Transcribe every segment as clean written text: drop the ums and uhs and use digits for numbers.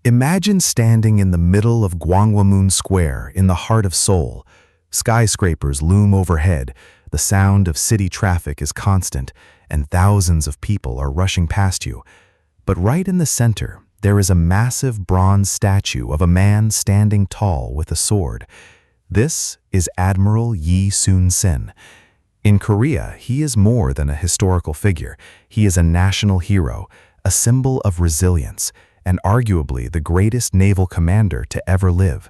Imagine standing in the middle of Gwanghwamun Square in the heart of Seoul. Skyscrapers loom overhead, the sound of city traffic is constant, and thousands of people are rushing past you. But right in the center, there is a massive bronze statue of a man standing tall with a sword. This is Admiral Yi Sun-sin. In Korea, he is more than a historical figure. He is a national hero, a symbol of resilience, and arguably the greatest naval commander to ever live.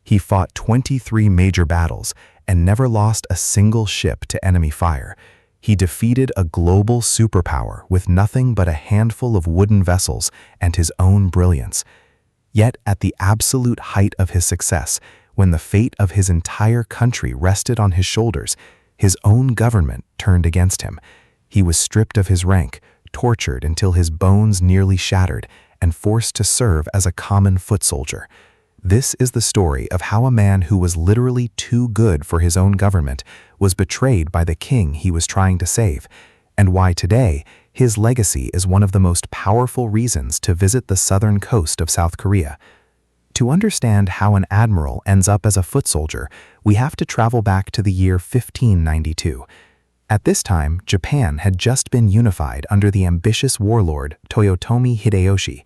He fought 23 major battles and never lost a single ship to enemy fire. He defeated a global superpower with nothing but a handful of wooden vessels and his own brilliance. Yet at the absolute height of his success, when the fate of his entire country rested on his shoulders, his own government turned against him. He was stripped of his rank, tortured until his bones nearly shattered, and forced to serve as a common foot soldier. This is the story of how a man who was literally too good for his own government was betrayed by the king he was trying to save, and why today his legacy is one of the most powerful reasons to visit the southern coast of South Korea. To understand how an admiral ends up as a foot soldier, we have to travel back to the year 1592. At this time, Japan had just been unified under the ambitious warlord Toyotomi Hideyoshi.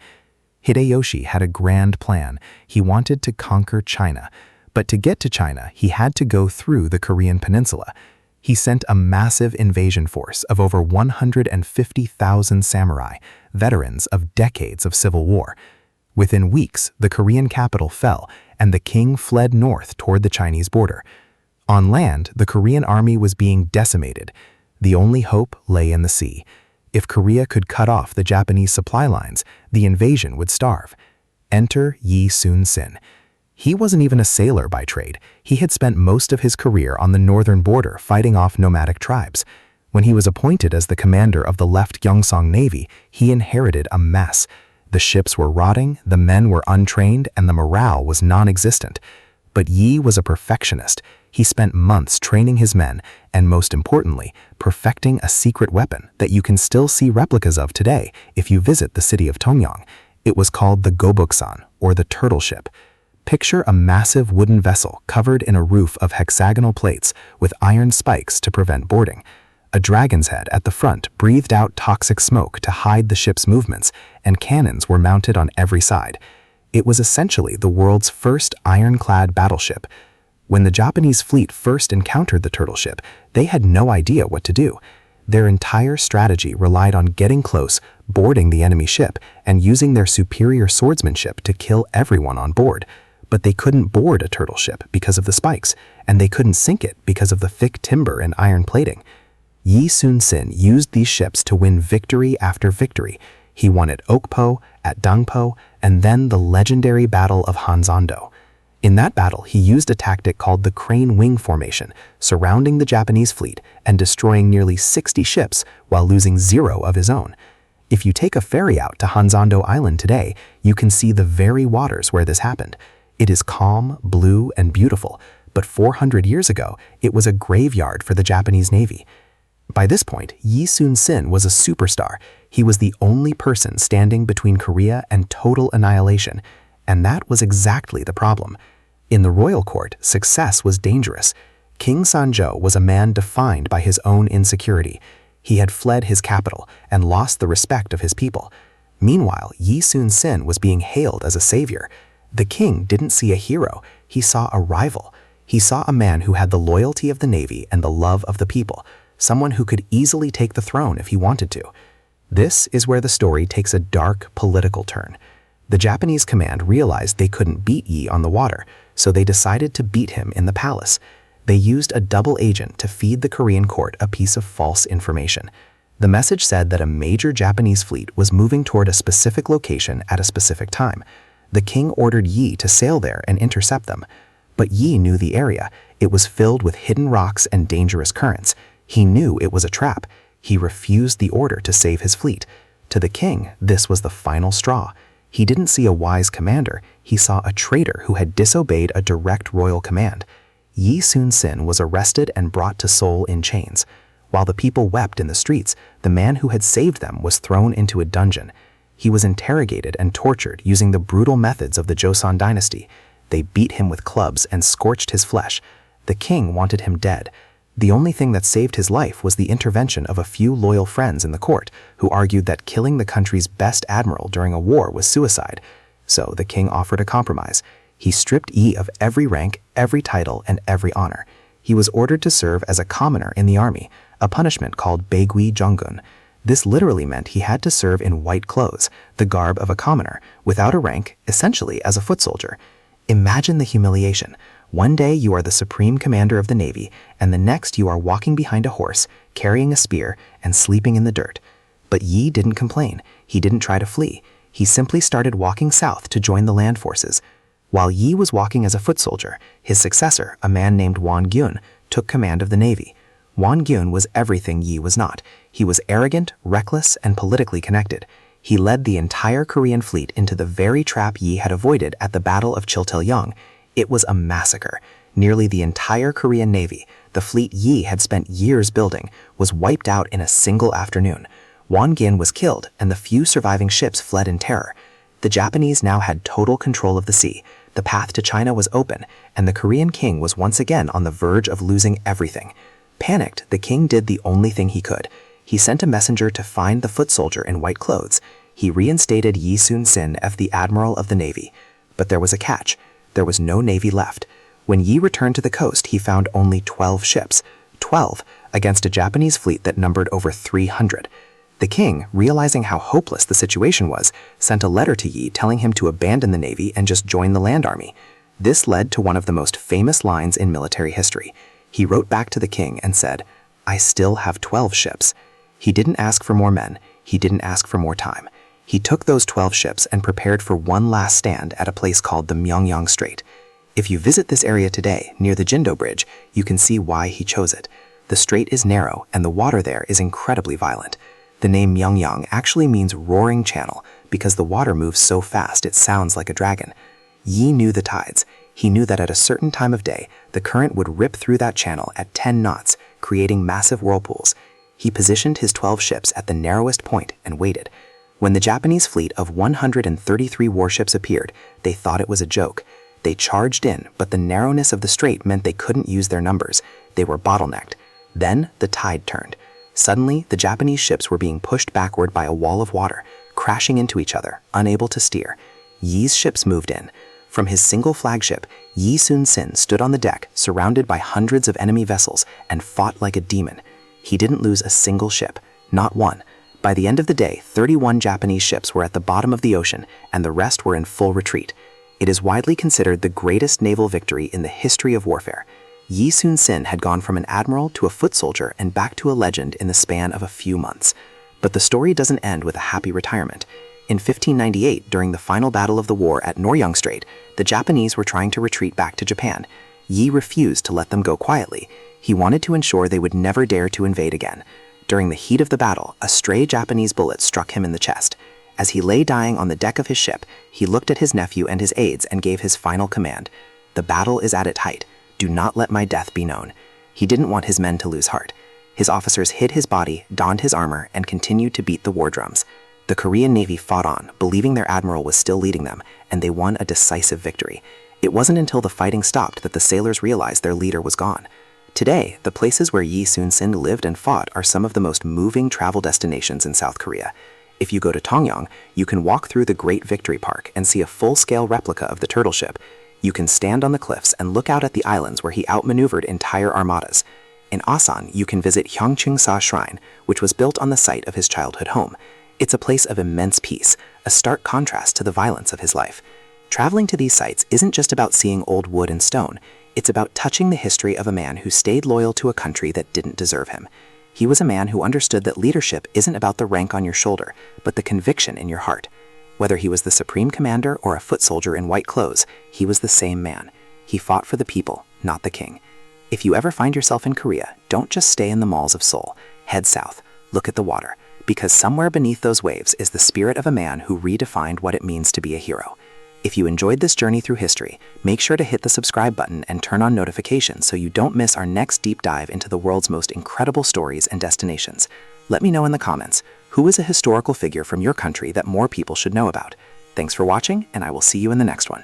Hideyoshi had a grand plan. He wanted to conquer China. But to get to China, he had to go through the Korean peninsula. He sent a massive invasion force of over 150,000 samurai, veterans of decades of civil war. Within weeks, the Korean capital fell, and the king fled north toward the Chinese border. On land, the Korean army was being decimated. The only hope lay in the sea. If Korea could cut off the Japanese supply lines, the invasion would starve. Enter Yi Sun-sin. He wasn't even a sailor by trade. He had spent most of his career on the northern border fighting off nomadic tribes. When he was appointed as the commander of the left Gyeongsang Navy, he inherited a mess. The ships were rotting, the men were untrained, and the morale was non-existent. But Yi was a perfectionist. He spent months training his men, and most importantly, perfecting a secret weapon that you can still see replicas of today if you visit the city of Tongyang. It was called the Gobuksan, or the turtle ship. Picture a massive wooden vessel covered in a roof of hexagonal plates with iron spikes to prevent boarding. A dragon's head at the front breathed out toxic smoke to hide the ship's movements, and cannons were mounted on every side. It was essentially the world's first ironclad battleship. When the Japanese fleet first encountered the turtle ship, they had no idea what to do. Their entire strategy relied on getting close, boarding the enemy ship, and using their superior swordsmanship to kill everyone on board. But they couldn't board a turtle ship because of the spikes, and they couldn't sink it because of the thick timber and iron plating. Yi Sun-sin used these ships to win victory after victory. He won at Okpo, at Dangpo, and then the legendary Battle of Hansando. In that battle, he used a tactic called the crane wing formation, surrounding the Japanese fleet and destroying nearly 60 ships while losing 0 of his own. If you take a ferry out to Hansando Island today, you can see the very waters where this happened. It is calm, blue, and beautiful, but 400 years ago, it was a graveyard for the Japanese Navy. By this point, Yi Sun-sin was a superstar. He was the only person standing between Korea and total annihilation, and that was exactly the problem. In the royal court, success was dangerous. King Sanjo was a man defined by his own insecurity. He had fled his capital and lost the respect of his people. Meanwhile, Yi Sun-sin was being hailed as a savior. The king didn't see a hero, he saw a rival. He saw a man who had the loyalty of the navy and the love of the people, someone who could easily take the throne if he wanted to. This is where the story takes a dark political turn. The Japanese command realized they couldn't beat Yi on the water, so they decided to beat him in the palace. They used a double agent to feed the Korean court a piece of false information. The message said that a major Japanese fleet was moving toward a specific location at a specific time. The king ordered Yi to sail there and intercept them. But Yi knew the area. It was filled with hidden rocks and dangerous currents. He knew it was a trap. He refused the order to save his fleet. To the king, this was the final straw. He didn't see a wise commander. He saw a traitor who had disobeyed a direct royal command. Yi Sun-sin was arrested and brought to Seoul in chains. While the people wept in the streets, the man who had saved them was thrown into a dungeon. He was interrogated and tortured using the brutal methods of the Joseon dynasty. They beat him with clubs and scorched his flesh. The king wanted him dead. The only thing that saved his life was the intervention of a few loyal friends in the court who argued that killing the country's best admiral during a war was suicide. So the king offered a compromise. He stripped Yi of every rank, every title, and every honor. He was ordered to serve as a commoner in the army, a punishment called Baegui-jonggun. This literally meant he had to serve in white clothes, the garb of a commoner, without a rank, essentially as a foot soldier. Imagine the humiliation. One day you are the supreme commander of the Navy, and the next you are walking behind a horse, carrying a spear, and sleeping in the dirt. But Yi didn't complain. He didn't try to flee. He simply started walking south to join the land forces. While Yi was walking as a foot soldier, his successor, a man named Gwanghwamun, took command of the Navy. Gwanghwamun was everything Yi was not. He was arrogant, reckless, and politically connected. He led the entire Korean fleet into the very trap Yi had avoided at the Battle of Chilteryong. It was a massacre. Nearly the entire Korean Navy, the fleet Yi had spent years building, was wiped out in a single afternoon. Gwanghwamun was killed, and the few surviving ships fled in terror. The Japanese now had total control of the sea. The path to China was open, and the Korean king was once again on the verge of losing everything. Panicked, the king did the only thing he could. He sent a messenger to find the foot soldier in white clothes. He reinstated Yi Sun-sin as the admiral of the navy. But there was a catch. There was no navy left. When Yi returned to the coast, he found only 12 ships. 12 against a Japanese fleet that numbered over 300. The king, realizing how hopeless the situation was, sent a letter to Yi telling him to abandon the navy and just join the land army. This led to one of the most famous lines in military history. He wrote back to the king and said, "I still have 12 ships." He didn't ask for more men. He didn't ask for more time. He took those 12 ships and prepared for one last stand at a place called the Myeongyang Strait. If you visit this area today, near the Jindo Bridge, you can see why he chose it. The strait is narrow, and the water there is incredibly violent. The name Myeongyang actually means roaring channel because the water moves so fast it sounds like a dragon. Yi knew the tides. He knew that at a certain time of day, the current would rip through that channel at 10 knots, creating massive whirlpools. He positioned his 12 ships at the narrowest point and waited. When the Japanese fleet of 133 warships appeared, they thought it was a joke. They charged in, but the narrowness of the strait meant they couldn't use their numbers. They were bottlenecked. Then the tide turned. Suddenly, the Japanese ships were being pushed backward by a wall of water, crashing into each other, unable to steer. Yi's ships moved in. From his single flagship, Yi Sun-sin stood on the deck, surrounded by hundreds of enemy vessels, and fought like a demon. He didn't lose a single ship, not one. By the end of the day, 31 Japanese ships were at the bottom of the ocean, and the rest were in full retreat. It is widely considered the greatest naval victory in the history of warfare. Yi Sun-sin had gone from an admiral to a foot soldier and back to a legend in the span of a few months. But the story doesn't end with a happy retirement. In 1598, during the final battle of the war at Noryang Strait, the Japanese were trying to retreat back to Japan. Yi refused to let them go quietly. He wanted to ensure they would never dare to invade again. During the heat of the battle, a stray Japanese bullet struck him in the chest. As he lay dying on the deck of his ship, he looked at his nephew and his aides and gave his final command. "The battle is at its height. Do not let my death be known." He didn't want his men to lose heart. His officers hid his body, donned his armor, and continued to beat the war drums. The Korean Navy fought on, believing their admiral was still leading them, and they won a decisive victory. It wasn't until the fighting stopped that the sailors realized their leader was gone. Today, the places where Yi Sun-sin lived and fought are some of the most moving travel destinations in South Korea. If you go to Tongyang, you can walk through the Great Victory Park and see a full-scale replica of the turtle ship. You can stand on the cliffs and look out at the islands where he outmaneuvered entire armadas. In Asan, you can visit Gyeongchung-sa Shrine, which was built on the site of his childhood home. It's a place of immense peace, a stark contrast to the violence of his life. Traveling to these sites isn't just about seeing old wood and stone. It's about touching the history of a man who stayed loyal to a country that didn't deserve him. He was a man who understood that leadership isn't about the rank on your shoulder, but the conviction in your heart. Whether he was the supreme commander or a foot soldier in white clothes, he was the same man. He fought for the people, not the king. If you ever find yourself in Korea, don't just stay in the malls of Seoul. Head south, look at the water, because somewhere beneath those waves is the spirit of a man who redefined what it means to be a hero. If you enjoyed this journey through history, make sure to hit the subscribe button and turn on notifications so you don't miss our next deep dive into the world's most incredible stories and destinations. Let me know in the comments, Who is a historical figure from your country that more people should know about? Thanks for watching, and I will see you in the next one.